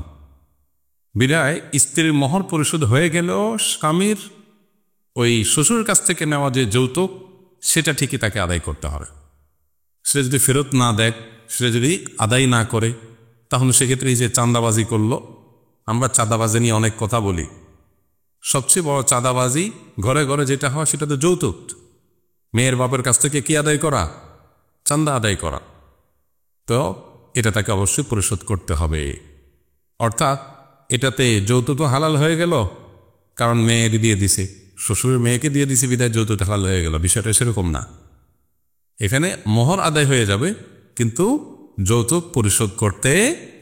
বিদায় স্ত্রীর মোহর পরিশোধ হয়ে গেলেও স্বামীর ওই শ্বশুরের কাছ থেকে নেওয়া যে যৌতুক, সেটা ঠিকই তাকে আদায় করতে হবে। সেটা যদি ফেরত না দেয়, সেটা যদি আদায় না করে, তাহলে সেক্ষেত্রে এই যে চাঁদাবাজি করলো, আমরা চাঁদাবাজি নিয়ে অনেক কথা বলি, সবচেয়ে বড় চাঁদাবাজি ঘরে ঘরে যেটা হয় সেটা তো যৌতুক। মেয়ের বাপের কাছ থেকে কি আদায় করা? চাঁদা আদায় করা। তো এটা তাকে অবশ্যই পরিশোধ করতে হবে। অর্থাৎ এটাতে যৌতুক তো হালাল হয়ে গেল, কারণ মেয়েকে দিয়ে দিছে, শ্বশুরের মেয়েকে দিয়ে দিছে, বিদায় যৌতুক হালাল হয়ে গেল। বিষয়টা সেরকম না। এখানে মোহর আদায় হয়ে যাবে, কিন্তু যৌতুক পরিশোধ করতে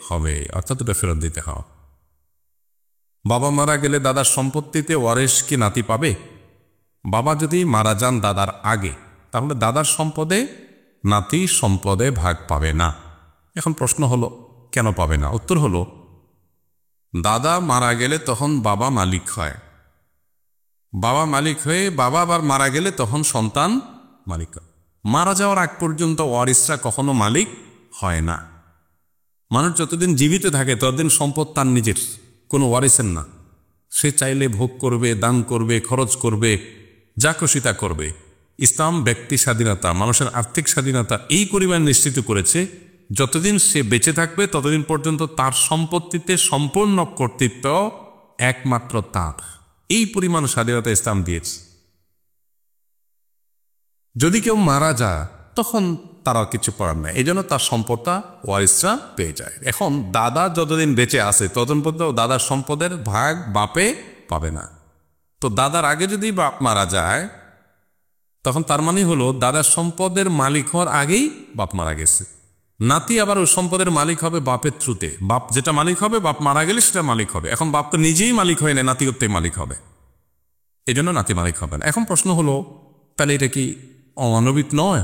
হবে, অর্থাৎ এটা ফেরত দিতে হবে। বাবা মারা গেলে দাদার সম্পত্তিতে ওয়ারিশ কি নাতি পাবে? বাবা যদি মারা যান দাদার আগে, তাহলে দাদার সম্পদে নাতি সম্পদে ভাগ পাবে না। এখন প্রশ্ন হলো কেন পাবে না? উত্তর হলো, দাদা মারা গেলে তখন বাবা মালিক হয়, বাবা মালিক হয়ে বাবা আবার মারা গেলে তখন সন্তান মালিক হয়। মারা যাওয়ার আগ পর্যন্ত ওয়ারিসরা কখনো মালিক হয় না। মানুষ যতদিন জীবিত থাকে ততদিন সম্পদ তার নিজের, কোনো ওয়ারিসের না। সে চাইলে ভোগ করবে, দান করবে, খরচ করবে, যা খুশি তা করবে। ইসলাম ব্যক্তি স্বাধীনতা, মানুষের আর্থিক স্বাধীনতা এই পরিমাণ নিশ্চিত করেছে, যতদিন সে বেঁচে থাকবে ততদিন পর্যন্ত তার সম্পত্তিতে সম্পূর্ণ কর্তৃত্ব একমাত্র তার। এই পরিমাণ স্বাধীনতা ইসলাম দিয়েছে। যদি কেউ মারা যায় তখন তারা কিছু করার নাই, এই জন্য তার সম্পদটা ওয়ারিসরা পেয়ে যায়। এখন দাদা যতদিন বেঁচে আছে ততদিন পর্যন্ত দাদার সম্পদের ভাগ বাপে পাবে না। তো দাদার আগে যদি বাপ মারা যায়, তখন তার মানে হলো দাদার সম্পদের মালিক হওয়ার আগেই বাপ মারা গেছে। নাতি আবার ওই সম্পদের মালিক হবে বাপের থ্রুতে। বাপ যেটা মালিক হবে, বাপ মারা গেলে সেটা মালিক হবে। এখন বাপ তো নিজেই মালিক হয় না, নাতি করতে মালিক হবে, এই জন্য নাতি মালিক হবে না। এখন প্রশ্ন হলো, তাহলে এটা কি অমানবিক নয়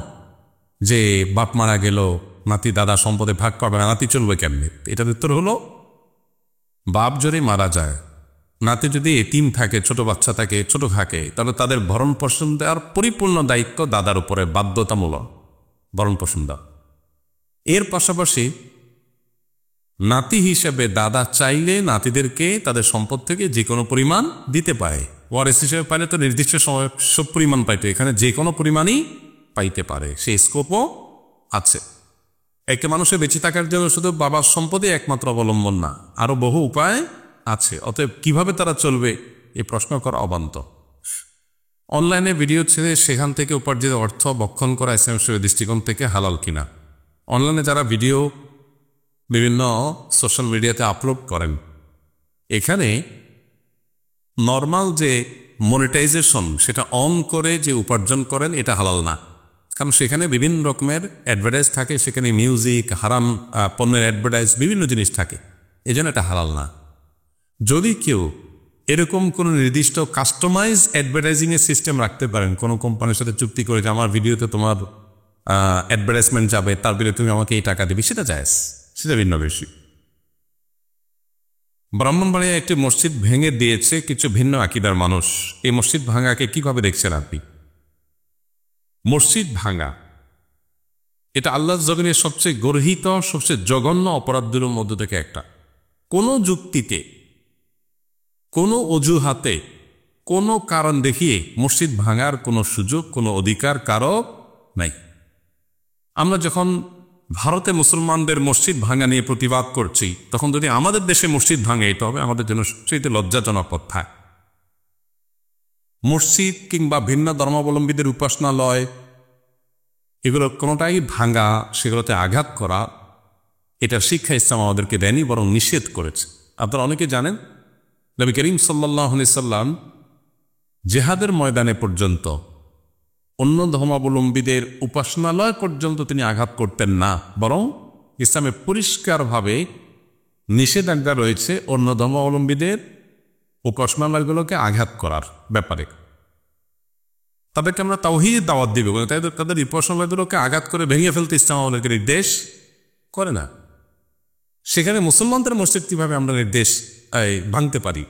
যে বাপ মারা গেল নাতি দাদা সম্পদে ভাগ পাবে না, নাতি চলবে কেমনে? এটার উত্তর হলো, বাপ যদি মারা যায়, নাতি যদি এতিম থাকে, ছোট বাচ্চা থাকে, ছোট থাকে, তাহলে তাদের ভরণ পোষণ দেওয়ার পরিপূর্ণ দায়িত্ব দাদার উপরে, বাধ্যতামূলক ভরণ পোষণ দেওয়া। এর পাশাপাশি নাতি হিসেবে দাদা চাইলে নাতিদেরকে তাদের সম্পদ থেকে যে কোনো পরিমাণ দিতে পারে। ওয়ারিস হিসেবে পাইলে তো নির্দিষ্ট সময় সব পরিমাণ পাইতে, এখানে যে কোনো পরিমাণই পাইতে পারে, সেই স্কোপও আছে। একটা মানুষের বেঁচে থাকার জন্য শুধু বাবার সম্পদই একমাত্র অবলম্বন না, আরো বহু উপায় আছে। অতএব কিভাবে তারা চলবে এই প্রশ্ন করা অবান্তর। অনলাইনে ভিডিও ছেড়ে সেখান থেকে উপার্জিত অর্থ বক্ষণ করা ইসলামের দৃষ্টিকোণ থেকে হালাল কিনা? অনলাইনে যারা ভিডিও বিভিন্ন সোশ্যাল মিডিয়াতে আপলোড করেন, এখানে নর্মাল যে মনিটাইজেশন সেটা অন করে যে উপার্জন করেন, এটা হালাল না। কারণ সেখানে বিভিন্ন রকমের অ্যাডভার্টাইজ থাকে, সেখানে মিউজিক, হারাম পণ্যের অ্যাডভার্টাইজ, বিভিন্ন জিনিস থাকে, এই জন্য এটা হালাল না। যদি কেউ এরকম কোনো নির্দিষ্ট কাস্টমাইজ অ্যাডভার্টাইজিংয়ের সিস্টেম রাখতে পারেন, কোনো কোম্পানির সাথে চুক্তি করে যে আমার ভিডিওতে তোমার অ্যাডভার্টাইজমেন্ট যাবে, তার বিরুদ্ধে তুমি আমাকে এই টাকা দিবি, সেটা জায়েজ, সেটা ভিন্ন বিষয়। ব্রাহ্মণবাড়িয়ায় একটি মসজিদ ভেঙে দিয়েছে কিছু ভিন্ন আকীদার মানুষ, এই মসজিদ ভাঙাকে কিভাবে দেখছেন আপনি? মসজিদ ভাঙা এটা আল্লাহর জমিনের সবচেয়ে গর্হিত, সবচেয়ে জঘন্য অপরাধগুলোর মধ্যে থেকে একটা। কোনো যুক্তিতে, কোনো অজুহাতে, কোনো কারণ দেখিয়ে মসজিদ ভাঙার কোনো সুযোগ, কোনো অধিকার কারো নাই। আমরা যখন ভারতে মুসলমানদের মসজিদ ভাঙা নিয়ে প্রতিবাদ করছি, তখন যদি আমাদের দেশে মসজিদ ভাঙে, এটা হবে আমাদের জন্য সবচেয়ে লজ্জাজনক কথা। মসজিদ কিংবা ভিন্ন ধর্মাবলম্বীদের উপাসনালয় এগুলো কোনোটাই ভাঙা, সেগুলোতে আঘাত করা, এটা শিক্ষা ইসলাম আমাদেরকে দেয়নি, বরং নিষেধ করেছে। আপনারা অনেকে জানেন নবী করিম সাল্লাল্লাহু আলাইহি সাল্লাম জেহাদের ময়দানে পর্যন্ত অন্য ধর্মাবলম্বীদের উপাসনালয় পর্যন্ত তিনি আঘাত করতেন না, বরং ইসলামে পরিষ্কারভাবে নিষেধাজ্ঞা রয়েছে অন্য ধর্মাবলম্বীদের উপাসনালয়গুলোকে আঘাত করার ব্যাপারে। তাদেরকে আমরা তাওহীদ দাওয়াত দিব, তাদের উপাসনালয়গুলোকে আঘাত করে ভেঙে ফেলতে ইসলাম আমাদেরকে নির্দেশ করে না। সেখানে মুসলমানদের মসজিদ কিভাবে আমরা নির্দেশ ভাঙতে পারি?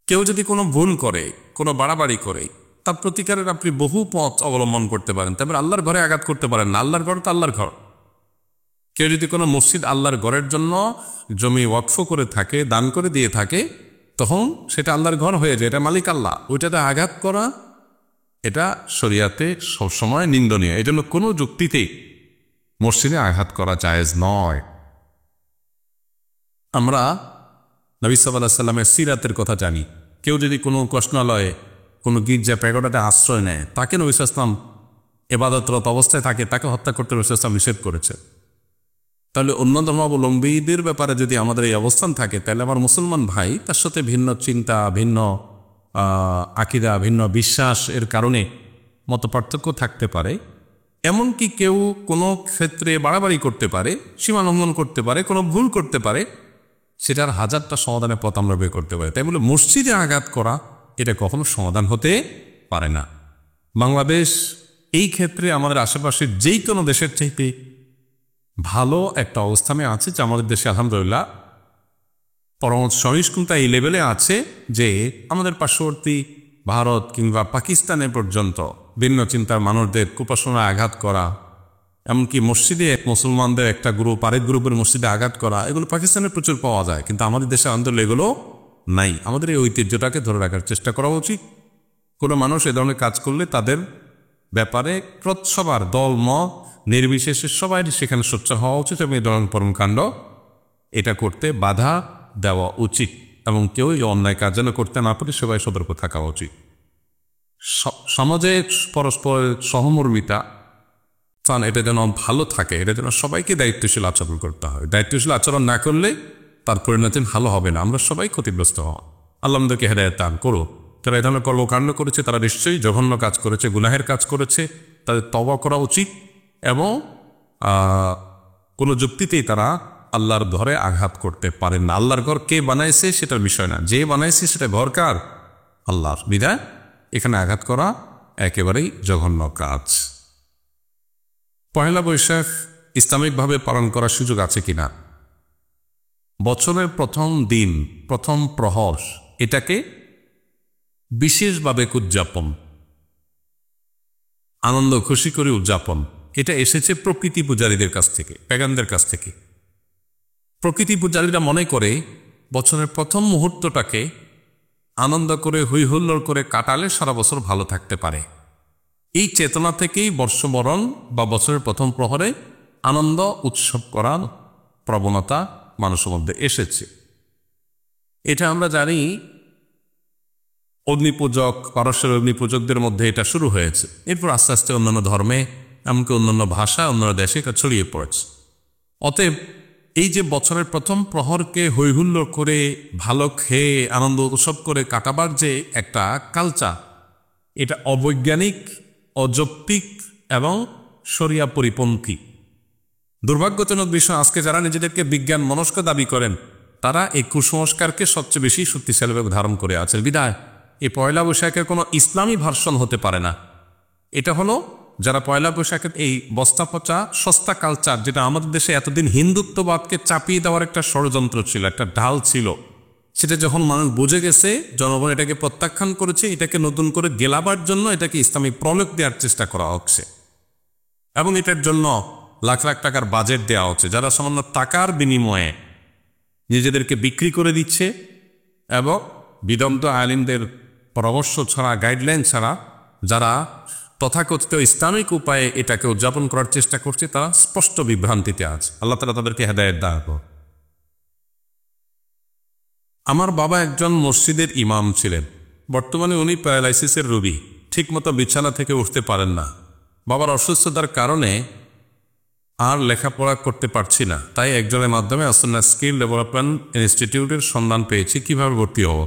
কেউ যদি কোনো ভুল করে, কোনো বাড়াবাড়ি করে, তার প্রতিকারের আপনি বহু পথ অবলম্বন করতে পারেন। তারপরে আল্লাহর ঘরে আঘাত করতে পারেন না, আল্লাহর ঘর তো আল্লাহর ঘর। কেউ যদি কোনো মসজিদ আল্লাহর ঘরের জন্য জমি ওয়াকফ করে থাকে, দান করে দিয়ে থাকে, তখন সেটা আল্লাহর ঘর হয়ে যায়, এটা মালিক আল্লাহ। ওইটাতে আঘাত করা এটা শরিয়াতে সবসময় নিন্দনীয়। এই জন্য কোনো যুক্তিতেই মসজিদে আঘাত করা জায়েজ নয়। আমরা নবী সাল্লাল্লাহু আলাইহি সাল্লামের সিরাতের কথা জানি। কেউ যদি কোনো উপাসনালয়ে, কোনো গির্জা প্যাগোডাতে আশ্রয় নেয়, তাকে নবী সাল্লাল্লাহু আলাইহি সাল্লাম ইবাদতরত অবস্থায় থাকে, তাকে হত্যা করতে নবী সাল্লাল্লাহু আলাইহি সাল্লাম নিষেধ করেছে। তাহলে অন্য ধর্মাবলম্বীদের ব্যাপারে যদি আমাদের এই অবস্থান থাকে, তাহলে আমার মুসলমান ভাই তার সাথে ভিন্ন চিন্তা, ভিন্ন আকীদা, ভিন্ন বিশ্বাস এর কারণে মতপার্থক্য থাকতে পারে। এমনকি কেউ কোনো ক্ষেত্রে বাড়াবাড়ি করতে পারে, সীমা লঙ্ঘন করতে পারে, কোনো ভুল করতে পারে, সেটার হাজারটা সমাধানের পথ আমরা বের করতে পারি। তাই বলে মসজিদে আঘাত করা এটা কখনো সমাধান হতে পারে না। বাংলাদেশ এই ক্ষেত্রে আমাদের আশেপাশের যেই কোনো দেশের চাইতে ভালো একটা অবস্থানে আছে, যে আমাদের দেশে আলহামদুলিল্লাহ পরম সহিষ্ণুতা এই লেভেলে আছে যে আমাদের পার্শ্ববর্তী ভারত কিংবা পাকিস্তানে পর্যন্ত ভিন্ন চিন্তার মানুষদের কুপাসনায় আঘাত করা, এমনকি মসজিদে মুসলমানদের একটা গ্রুপ আরেক গ্রুপের মসজিদে আঘাত করা, এগুলো পাকিস্তানে প্রচুর পাওয়া যায়, কিন্তু আমাদের দেশে আন্দোলন এগুলো নাই। আমাদের এই ঐতিহ্যটাকে ধরে রাখার চেষ্টা করা উচিত। কোনো মানুষ এ ধরনের কাজ করলে তাদের ব্যাপারে সবার দল মত নির্বিশেষে সবাই সেখানে সোচ্চার হওয়া উচিত এবং এই ধরনের কর্মকাণ্ড এটা করতে বাধা দেওয়া উচিত, এবং কেউ এই অন্যায় কাজ যেন করতে না পারে সবাই সতর্ক থাকা উচিত। সমাজে পরস্পরের সহমর্মিতা এটা যেন ভালো থাকে, এটা যেন সবাইকে দায়িত্বশীল আচরণ করতে হয়। দায়িত্বশীল আচরণ না করলে তার পরিণতি ভালো হবে না, আমরা সবাই ক্ষতিগ্রস্ত হওয়া। আল্লাহ আমাদেরকে হেদায়েত দান করো। যারা এই ধরনের কর্মকাণ্ড করেছে তারা নিশ্চয়ই জঘন্য কাজ করেছে, গুনাহের কাজ করেছে, তাদের তওবা করা উচিত, এবং কোনো যুক্তিতেই তারা আল্লাহর ঘরে আঘাত করতে পারেন না। আল্লাহর ঘর কে বানাইছে সেটার বিষয় না, যে বানাইছে সেটা ঘর কার? আল্লাহর। বিধায় এখানে আঘাত করা একেবারেই জঘন্য কাজ। পহেলা বৈশাখ ইসলামিকভাবে পালন করার সুযোগ আছে কিনা? বছরের প্রথম দিন, প্রথম প্রহর, এটাকে বিশেষভাবে উদযাপন, আনন্দ খুশি করে উদযাপন, এটা এসেছে প্রকৃতি পূজারীদের কাছ থেকে, প্যাগানদের কাছ থেকে। প্রকৃতি পূজারীরা মনে করে বছরের প্রথম মুহূর্তটাকে আনন্দ করে হই হুল্লোড় করে কাটালে সারা বছর ভালো থাকতে পারে। এই চেতনা থেকেই বর্ষবরণ বা বছরের প্রথম প্রহরে আনন্দ উৎসব করার প্রবণতা মানুষের মধ্যে এসেছে। এটা আমরা জানি অগ্নিপূজক, পারস্যের অগ্নিপূজকদের মধ্যে এটা শুরু হয়েছে। এরপর আস্তে আস্তে অন্যান্য ধর্মে, এমনকি অন্যান্য ভাষা, অন্যান্য দেশে এটা ছড়িয়ে পড়েছে। অতএব এই যে বছরের প্রথম প্রহরকে হৈহুল্লোড় করে ভালো খেয়ে আনন্দ উৎসব করে কাটাবার যে একটা কালচার, এটা অবৈজ্ঞানিক, অযৌক্তিক এবং শরিয়া পরিপন্থী। দুর্ভাগ্যজনক বিষয়, আজকে যারা নিজেদেরকে বিজ্ঞান মনস্ক দাবি করেন তারা এই কুসংস্কারকে সবচেয়ে বেশি শক্তিশালীভাবে ধারণ করে আছেন। বিধায় এই পয়লা বৈশাখের কোনো ইসলামী ভার্সন হতে পারে না। এটা হলো যারা পয়লা বৈশাখের এই বস্তা পচা সস্তা কালচার, যেটা আমাদের দেশে এতদিন হিন্দুত্ববাদকে চাপিয়ে দেওয়ার একটা ষড়যন্ত্র ছিল, একটা ঢাল ছিল, সেটা যখন মানুষ বুঝে গেছে, জনগণ এটাকে প্রত্যাখ্যান করেছে, এটাকে নতুন করে গেলাবার জন্য এটাকে ইসলামিক প্রলেপ দেওয়ার চেষ্টা করা হচ্ছে, এবং এটার জন্য লাখ লাখ টাকার বাজেট দেওয়া হচ্ছে। যারা সামান্য টাকার বিনিময়ে নিজেদেরকে বিক্রি করে দিচ্ছে এবং বিদগ্ধ আলিমদের পরামর্শ ছাড়া, গাইডলাইন ছাড়া যারা তথাকথিত ইসলামিক উপায়ে এটাকে উদযাপন করার চেষ্টা করছে, তারা স্পষ্ট বিভ্রান্তিতে আছে। আল্লাহ তাআলা তাদেরকে হেদায়েত দান করুন। আমার বাবা একজন মসজিদের ইমাম ছিলেন। বর্তমানে উনি প্যারালাইসিসের রোগী, ঠিকমতো বিছানা থেকে উঠতে পারেন না। বাবার অসুস্থতার কারণে আর লেখাপড়া করতে পারছি না, তাই একজনের মাধ্যমে আসন্না স্কিল ডেভেলপমেন্ট ইনস্টিটিউটের সন্ধান পেয়েছি। কিভাবে ভর্তি হব?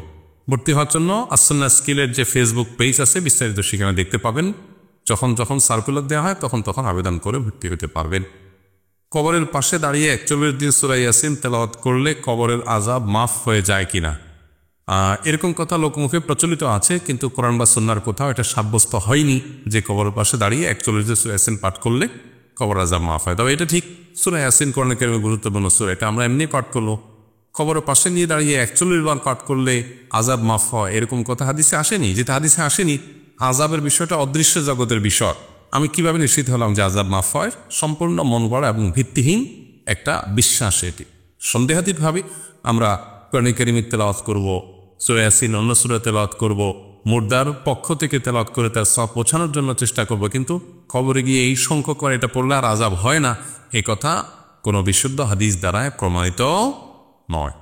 ভর্তি হওয়ার জন্য আসন্না স্কিলের যে ফেসবুক পেজ আছে, বিস্তারিত সেখানে দেখতে পাবেন। যখন যখন সার্কুলার দেওয়া হয় তখন তখন আবেদন করে ভর্তি হতে পারবেন। কবরের পাশে দাঁড়িয়ে 41 দিন সূরা ইয়াসিন তেলাওয়াত করলে কবরের আযাব মাফ হয়ে যায় কিনা? এরকম কথা লোকমুখে প্রচলিত আছে, কিন্তু কোরআন বা সুন্নাহর কোথাও এটা সাব্যস্ত হয়নি যে কবরের পাশে দাঁড়িয়ে 41 দিন সূরা ইয়াসিন পাঠ করলে কবর আযাব মাফ হয়। তবে এটা ঠিক, সূরা ইয়াসিন কোরআনে কারীমের গুরুত্বপূর্ণ সূরা, এটা আমরা এমনি পাঠ করলো। কবরের পাশে নিয়ে দাঁড়িয়ে 41 বার পাঠ করলে আযাব মাফ হয়, এরকম কথা হাদিসে আসেনি। যেটা হাদিসে আসেনি, আযাবের বিষয়টা অদৃশ্য জগতের বিষয়। আমি কিভাবে নিশ্চিত হলাম যে আযাব মাফ হয়? সম্পূর্ণ মন গড়া এবং ভিত্তিহীন একটা বিশ্বাস। এটি সন্দেহাতীতভাবে আমরা কোরআনে কারীমের তেলাওয়াত করব, সূরা ইয়াসিন অন্য সূরা তেলাওয়াত করব, মুর্দার পক্ষ থেকে তেলাওয়াত করে তার সওয়াব পৌঁছানোর জন্য চেষ্টা করব, কিন্তু কবরে গিয়ে এই সংখ্যক করে এটা পড়লে আর আযাব হয় না, এই কথা কোনো বিশুদ্ধ হাদিস দ্বারা প্রমাণিত নয়।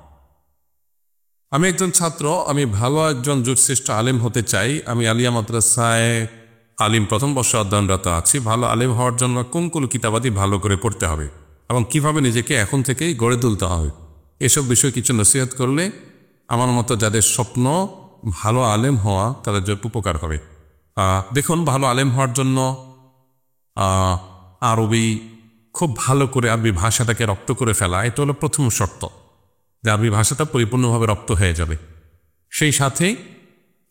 আমি একজন ছাত্র, আমি ভালো একজন যুগশ্রেষ্ঠ আলেম হতে চাই। আমি আলিয়া মাদ্রাসায় আলিম প্রথম বর্ষে অধ্যয়নরত আছি। ভালো আলেম হওয়ার জন্য কোন কোন কিতাবাদি ভালো করে পড়তে হবে এবং কিভাবে নিজেকে এখন থেকেই গড়ে তুলতে হবে, এসব বিষয়ে কিছু নসিহত করলে আমার মতো যাদের স্বপ্ন ভালো আলেম হওয়া তাদের জন্য উপকার হবে। দেখুন, ভালো আলেম হওয়ার জন্য আরবি খুব ভালো করে, আরবি ভাষাটাকে রপ্ত করে ফেলা, এটা হলো প্রথম শর্ত, যে আরবি ভাষাটা পরিপূর্ণভাবে রপ্ত হয়ে যাবে। সেই সাথে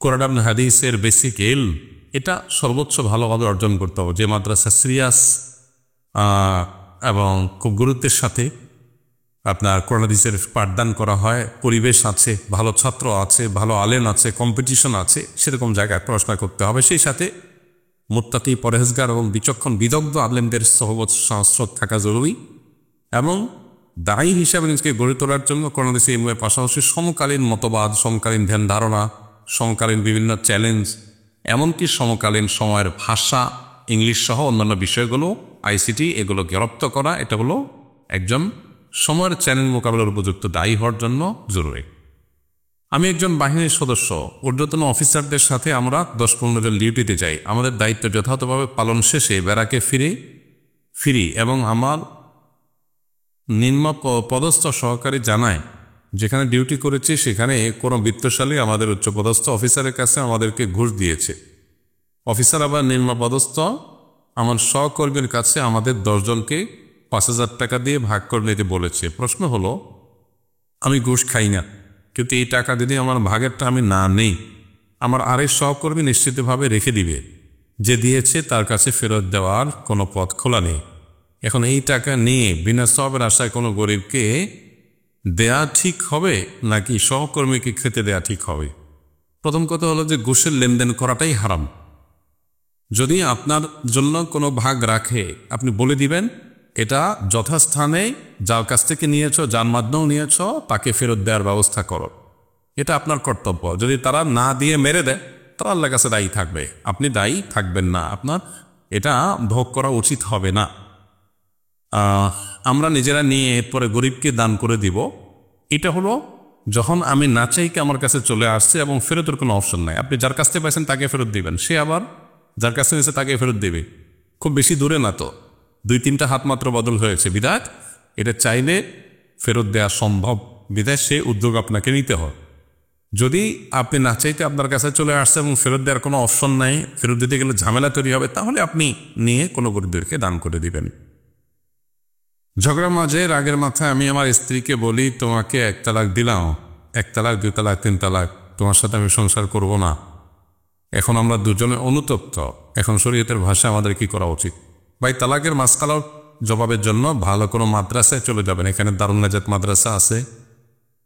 কোরআন এবং হাদিসের বেসিক ইলম, এটা সর্বোচ্চ ভালোভাবে অর্জন করতে হবে। যে মাদ্রাসা সিরিয়াস এবং খুব গুরুত্বের সাথে আপনার কোরআন হাদিসের পাঠদান করা হয়, পরিবেশ আছে, ভালো ছাত্র আছে, ভালো আলেম আছে, কম্পিটিশন আছে, সেরকম জায়গায় পড়াশোনা করতে হবে। সেই সাথে মুত্তাকি, পরহেজগার এবং বিচক্ষণ বিদগ্ধ আলেমদের সহবত সংস্রোত থাকা জরুরি। এবং দায়ী হিসাবে নিজেকে গড়ে তোলার জন্য কোরআন হাদিসের ইলমের পাশাপাশি সমকালীন মতবাদ, সমকালীন ধ্যান ধারণা, সমকালীন বিভিন্ন চ্যালেঞ্জ, এমনকি সমকালীন সময়ের ভাষা, ইংলিশ সহ অন্যান্য বিষয়গুলো, আইসিটি, এগুলোকে রপ্ত করা, এটা হলো একজন সময়ের চ্যালেঞ্জ মোকাবেলার উপযুক্ত দায়ী হওয়ার জন্য জরুরি। আমি একজন বাহিনীর সদস্য, ঊর্ধ্বতন অফিসারদের সাথে আমরা 10-15 জন ডিউটিতে যাই। আমাদের দায়িত্ব যথাযথভাবে পালন শেষে ব্যারাকে ফিরি এবং আমার নিম্ন পদস্থ সহকারী জানায় যেখানে ডিউটি করেছি সেখানে কোনো বিত্তশালী আমাদের উচ্চপদস্থ অফিসারের কাছে আমাদেরকে ঘুষ দিয়েছে। অফিসার আবার নিম্ন পদস্থ আমার সহকর্মীর কাছে আমাদের 10 জনকে 5,000 টাকা দিয়ে ভাগ করে নিতে বলেছে। প্রশ্ন হলো, আমি ঘুষ খাই না, কিন্তু এই টাকা যদি আমার ভাগেরটা আমি না নেই, আমার আরেক সহকর্মী নিশ্চিতভাবে রেখে দিবে। যে দিয়েছে তার কাছে ফেরত দেওয়ার কোনো পথ খোলা নেই। এখন এই টাকা নিয়ে বিনা সওয়াবের আশায় কোনো গরিবকে দেয়া ঠিক হবে নাকি সহকর্মীকে খেতে দেয়া ঠিক হবে? প্রথম কথা হলো যে ঘুষের লেনদেন করাটাই হারাম। যদি আপনার জন্য কোনো ভাগ রাখে, আপনি বলে দিবেন এটা যথাস্থানে যার কাছ থেকে নিয়েছ, যার মাধ্যমেও নিয়েছ, তাকে ফেরত দেওয়ার ব্যবস্থা করো, এটা আপনার কর্তব্য। যদি তারা না দিয়ে মেরে দেয়, তারা আল্লাহর কাছে দায়ী থাকবে, আপনি দায়ী থাকবেন না, আপনার এটা ভোগ করা উচিত হবে না। আমরা নিজেরা নিয়ে এরপরে গরিবকে দান করে দিব, এটা হলো যখন আমি না চাইকে আমার কাছে চলে আসছে এবং ফেরতের কোনো অপশন নাই। আপনি যার কাছ থেকে পাইছেন তাকে ফেরত দিবেন, সে আবার যার কাছে নিয়েছে তাকে ফেরত দেবে। খুব বেশি দূরে না তো, 2-3টা হাত মাত্র বদল হয়েছে, বিধায় এটা চাইলে ফেরত দেওয়া সম্ভব, বিধায় সে উদ্যোগ আপনাকে নিতে হয়। যদি আপনি না চাইতে আপনার কাছে চলে আসছে এবং ফেরত দেওয়ার কোনো অপশন নাই, ফেরত দিতে গেলে ঝামেলা তৈরি হবে, তাহলে আপনি নিয়ে কোনো গরিবদেরকে দান করে দিবেন। ঝগড়া মাঝে রাগের মাথায় আমি আমার স্ত্রীকে বলি, তোমাকে 1 তালাক দিলাম, 1 তালাক, 2 তালাক, 3 তালাক, তোমার সাথে আমি সংসার করব না। এখন আমরা দুজনে অনুতপ্ত, এখন শরীয়তের ভাষা আমাদের কি করা উচিত? ভাই, তালাকের মাসকালার জবাবের জন্য ভালো কোনো মাদ্রাসায় চলে যাবেন। এখানে দারুন নাজাত মাদ্রাসা আছে,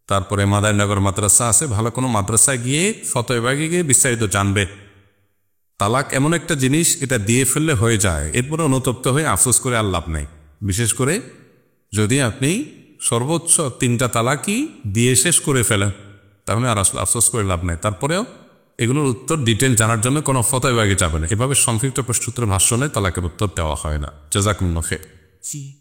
তারপরে মাদারনগর মাদ্রাসা আছে। ভালো কোনো মাদ্রাসায় গিয়ে ফতোয়া গিয়ে বিস্তারিত জানবে। তালাক এমন একটা জিনিস, এটা দিয়ে ফেললে হয়ে যায়, এরপরে অনুতপ্ত হয়ে আফসোস করে আর লাভ নেই। বিশেষ করে যদি আপনি সর্বোচ্চ 3টা তালাকই দিয়ে শেষ করে ফেলেন, তাহলে আর আসলে আফসোস করে লাভ নেই। তারপরেও এগুলোর উত্তর ডিটেল জানার জন্য কোনো ফতোয়া বিভাগে যাবে না। এভাবে সংক্ষিপ্ত প্রশ্নোত্তর ভাষণে তালাকের উত্তর দেওয়া হয় না। জাযাকুমুল্লাহ খাইর।